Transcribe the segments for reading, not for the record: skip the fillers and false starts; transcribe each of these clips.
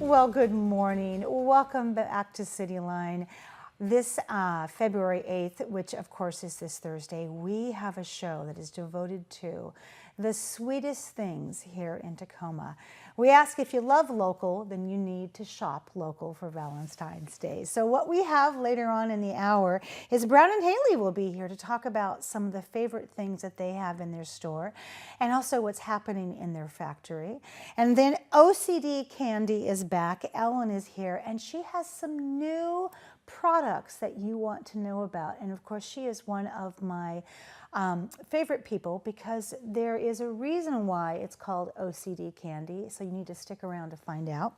Well, good morning. Welcome back to CityLine. This February 8th, which of course is this Thursday, we have a show that is devoted to the sweetest things here in Tacoma. We ask if you love local, then you need to shop local for Valentine's Day. So what we have later on in the hour is Brown and Haley will be here to talk about some of the favorite things that they have in their store and also what's happening in their factory. And then OCD Candy is back. Ellen is here and she has some new products that you want to know about. And of course, she is one of my favorite people because there is a reason why it's called OCD Candy, so you need to stick around to find out.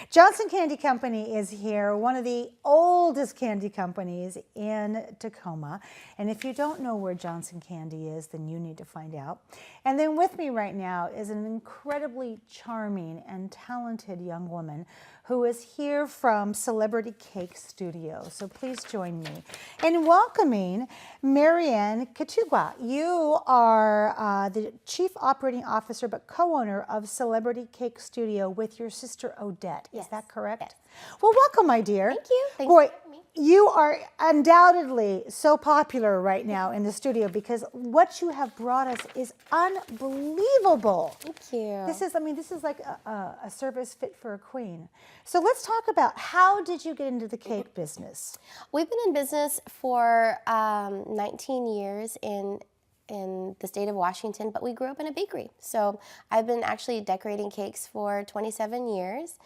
Johnson Candy Company is here, one of the oldest candy companies in Tacoma. And if you don't know where Johnson Candy is, then you need to find out. And then with me right now is an incredibly charming and talented young woman who is here from Celebrity Cake Studio. So please join me in welcoming Marianne Ketubah. You are the Chief Operating Officer but co-owner of Celebrity Cake Studio with your sister Odette. Yes. Is that correct? Yes. Well, welcome, my dear. Thank you. Thanks Boy, for having me. you are undoubtedly so popular right now in the studio because what you have brought us is unbelievable. Thank you. This is like a service fit for a queen. So let's talk about, how did you get into the cake business? We've been in business for 19 years in the state of Washington, but we grew up in a bakery. So I've been actually decorating cakes for 27 years.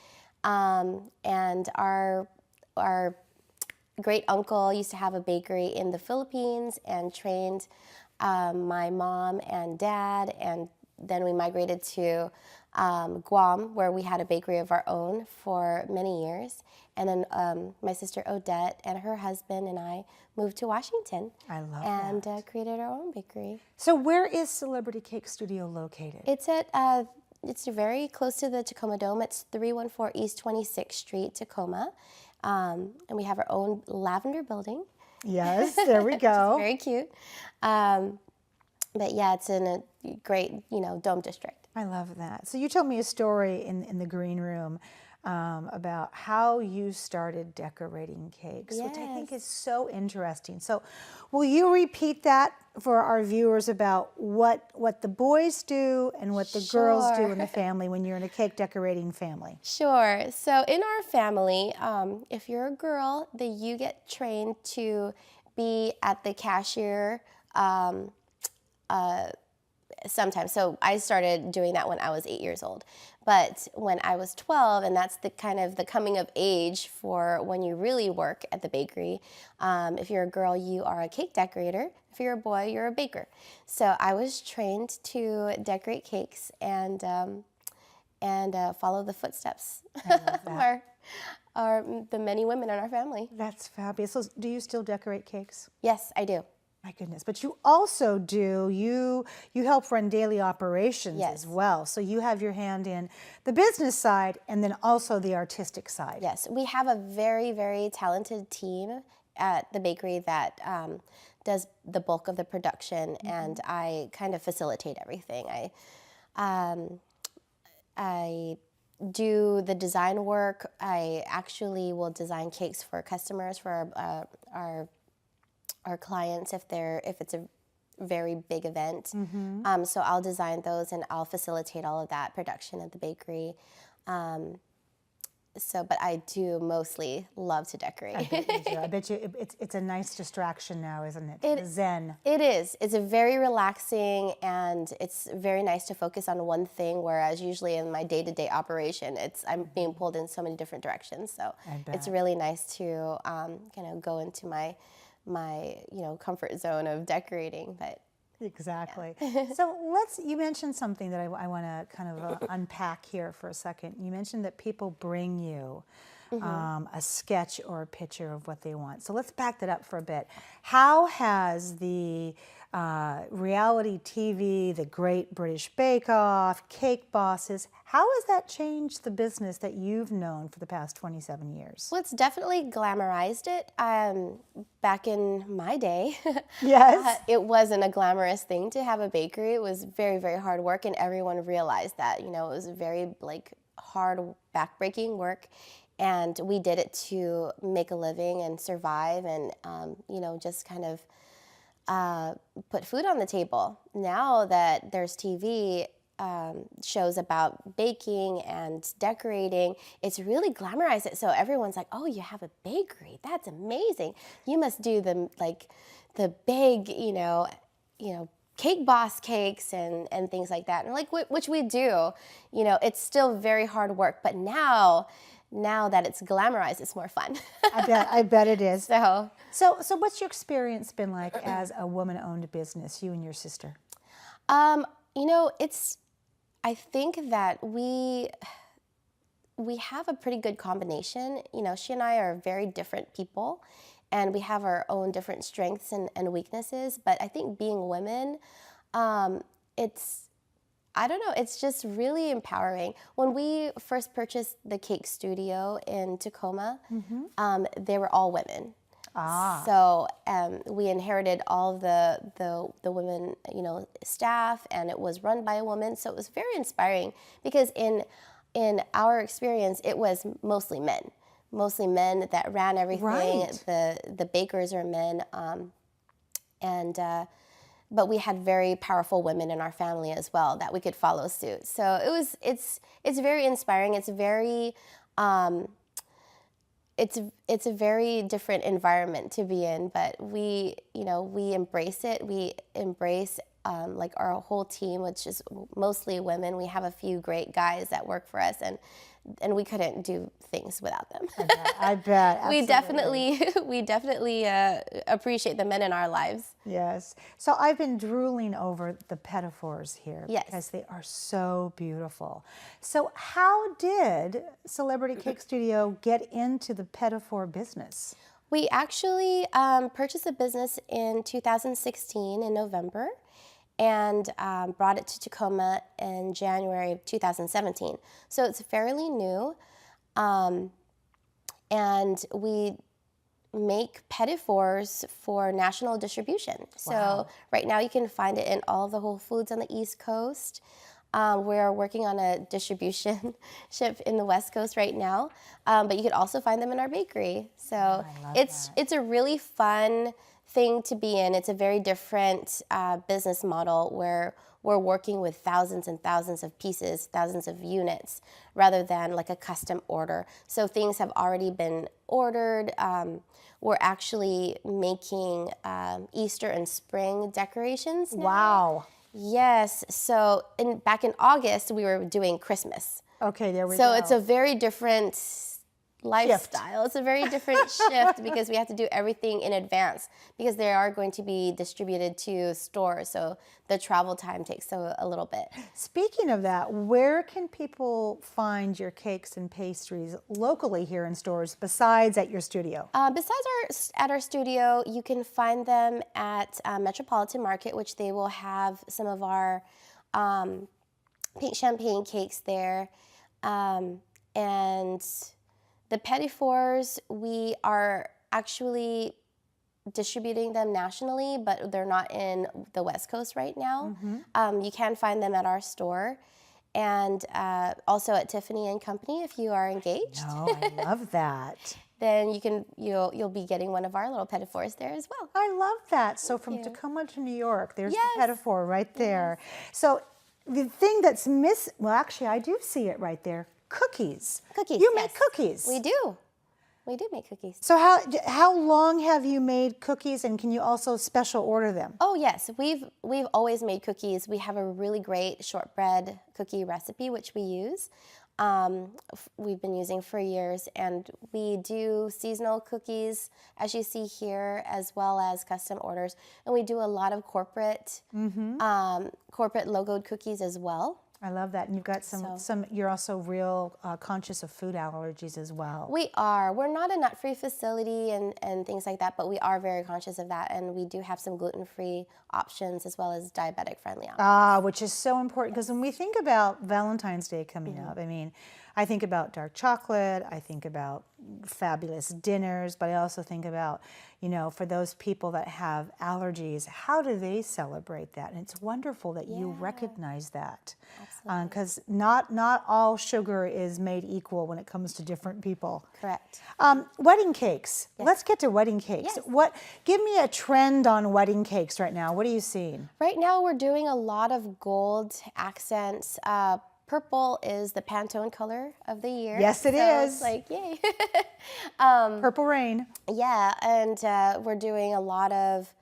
And our great uncle used to have a bakery in the Philippines and trained my mom and dad, and then we migrated to Guam, where we had a bakery of our own for many years. And then my sister Odette and her husband and I moved to Washington. I love and that. Created our own bakery. So where is Celebrity Cake Studio located? It's very close to the Tacoma Dome. It's 314 East 26th Street, Tacoma. And we have our own lavender building. Yes, there we go. Very cute. But yeah, it's in a great, dome district. I love that. So you told me a story in the green room about how you started decorating cakes, Yes. which I think is so interesting. So will you repeat that for our viewers about what the boys do and what the girls do in the family when you're in a cake decorating family? Sure. So in our family, if you're a girl, then you get trained to be at the cashier sometimes. So I started doing that when I was 8 years old. But when I was 12, and that's the kind of the coming of age for when you really work at the bakery, if you're a girl, you are a cake decorator. If you're a boy, you're a baker. So I was trained to decorate cakes and follow the footsteps of the many women in our family. That's fabulous. So do you still decorate cakes? Yes, I do. My goodness. But you also you help run daily operations as well. So you have your hand in the business side and then also the artistic side. Yes, we have a very, very talented team at the bakery that does the bulk of the production, and I kind of facilitate everything. I do the design work. I actually will design cakes for customers, for our clients if it's a very big event. So I'll design those and I'll facilitate all of that production at the bakery. But I do mostly love to decorate. I bet you it's a nice distraction now, isn't it? Zen. It is. It's a very relaxing, and it's very nice to focus on one thing, whereas usually in my day-to-day operation, I'm being pulled in so many different directions. So it's really nice to kind of go into my comfort zone of decorating. But exactly. So you mentioned something that I want to kind of unpack here for a second. You mentioned that people bring you a sketch or a picture of what they want. So let's back that up for a bit. How has the reality TV, the Great British Bake Off, Cake Bosses, how has that changed the business that you've known for the past 27 years? Well, it's definitely glamorized it. Back in my day, yes, it wasn't a glamorous thing to have a bakery. It was very, very hard work, and everyone realized that. It was very hard, backbreaking work. And we did it to make a living and survive and, just kind of put food on the table. Now that there's TV shows about baking and decorating, it's really glamorized it. So everyone's like, oh, you have a bakery. That's amazing. You must do the big, Cake Boss cakes and things like that. And which we do, it's still very hard work. But now that it's glamorized, it's more fun. I bet it is. So what's your experience been like as a woman-owned business, you and your sister? I think that we have a pretty good combination. She and I are very different people, and we have our own different strengths and weaknesses. But I think being women, it's just really empowering. When we first purchased the cake studio in Tacoma, they were all women. So we inherited all the women, staff, and it was run by a woman. So it was very inspiring because in our experience, it was mostly men that ran everything. Right. The bakers are men, but we had very powerful women in our family as well that we could follow suit. So it's very inspiring. It's very it's a very different environment to be in, but we embrace it. We embrace our whole team, which is mostly women. We have a few great guys that work for us, and we couldn't do things without them. I bet. Absolutely. We definitely appreciate the men in our lives. Yes. So I've been drooling over the pedophores here Yes. because they are so beautiful. So how did Celebrity Cake Studio get into the pedophore business? We actually purchased the business in 2016 in November, and brought it to Tacoma in January of 2017. So it's fairly new, and we make pedophores for national distribution. Wow. So right now you can find it in all the Whole Foods on the East Coast. We're working on a distribution ship in the West Coast right now, but you could also find them in our bakery. So it's a really fun thing to be in. It's a very different business model where we're working with thousands and thousands of pieces, thousands of units, rather than like a custom order. So things have already been ordered. We're actually making Easter and spring decorations now. Wow. Yes. So back in August, we were doing Christmas. Okay, there we go. So it's a very different lifestyle. It's a very different shift because we have to do everything in advance because they are going to be distributed to stores. So the travel time takes a little bit. Speaking of that, where can people find your cakes and pastries locally here in stores besides at your studio? At our studio, you can find them at Metropolitan Market, which they will have some of our pink champagne cakes there. And the pedophores, we are actually distributing them nationally, but they're not in the West Coast right now. You can find them at our store, and also at Tiffany & Company if you are engaged. Oh, I love that. Then you'll be getting one of our little pedophores there as well. I love that. So from Tacoma to New York, there's Yes. the pedophore right there. So the thing that's well, actually, I do see it right there. Cookies. Cookies. You make cookies. We do. We do make cookies. So how long have you made cookies, and can you also special order them? Oh yes, we've always made cookies. We have a really great shortbread cookie recipe which we use. We've been using for years, and we do seasonal cookies, as you see here, as well as custom orders, and we do a lot of corporate logoed cookies as well. I love that. And you've got some you're also real conscious of food allergies as well. We are. We're not a nut-free facility and things like that, but we are very conscious of that. And we do have some gluten-free options as well as diabetic-friendly options. Which is so important, because when we think about Valentine's Day coming up, I mean, I think about dark chocolate, I think about fabulous dinners, but I also think about, you know, for those people that have allergies, how do they celebrate that? And it's wonderful that you recognize that. Absolutely. Because not all sugar is made equal when it comes to different people. Correct. Wedding cakes. Let's get to wedding cakes. Yes. Give me a trend on wedding cakes right now. What are you seeing? Right now we're doing a lot of gold accents. Purple is the Pantone color of the year. Yes, it so is. It's like, yay. Purple rain. Yeah, and we're doing a lot of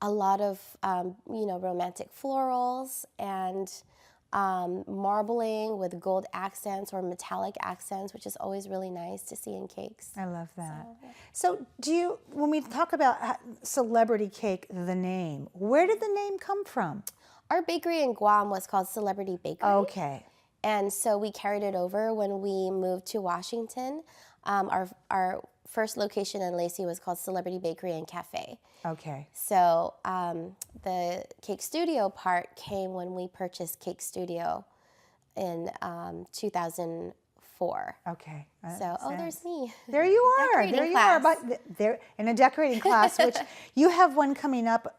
you know, romantic florals and marbling with gold accents or metallic accents, which is always really nice to see in cakes. I love that. So when we talk about celebrity cake, the name, where did the name come from? Our bakery in Guam was called Celebrity Bakery. Okay. And so we carried it over when we moved to Washington. Our first location in Lacey was called Celebrity Bakery and Cafe. Okay. So the Cake Studio part came when we purchased Cake Studio in 2004. Okay. So, there's me. There you are. Decorating There you class. are. But there in a decorating class, which you have one coming up.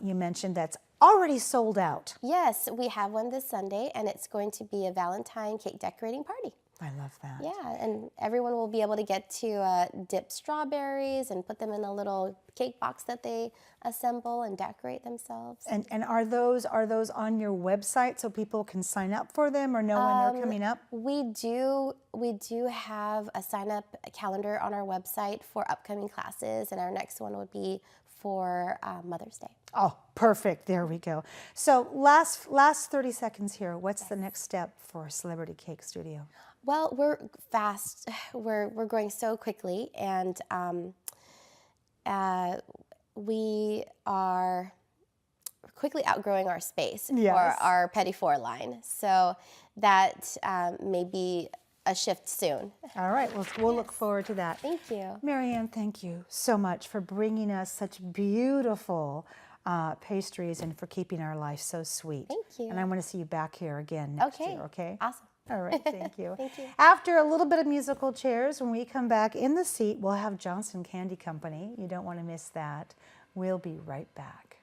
You mentioned that's already sold out. Yes, we have one this Sunday, and it's going to be a Valentine cake decorating party. I love that. Yeah, and everyone will be able to get to dip strawberries and put them in a little cake box that they assemble and decorate themselves. And are those on your website so people can sign up for them or know when they're coming up? We do have a sign up calendar on our website for upcoming classes, and our next one would be for Mother's Day. Oh, perfect. There we go. So last 30 seconds here. What's the next step for Celebrity Cake Studio? Well, we're fast. We're growing so quickly, and we are quickly outgrowing our space Yes. for our Petit Four line. So that may be a shift soon. All right. Well, we'll look forward to that. Thank you. Marianne, thank you so much for bringing us such beautiful pastries and for keeping our life so sweet. Thank you. And I want to see you back here again next year, okay? Awesome. All right, thank you. Thank you. After a little bit of musical chairs, when we come back in the seat, we'll have Johnson Candy Company. You don't want to miss that. We'll be right back.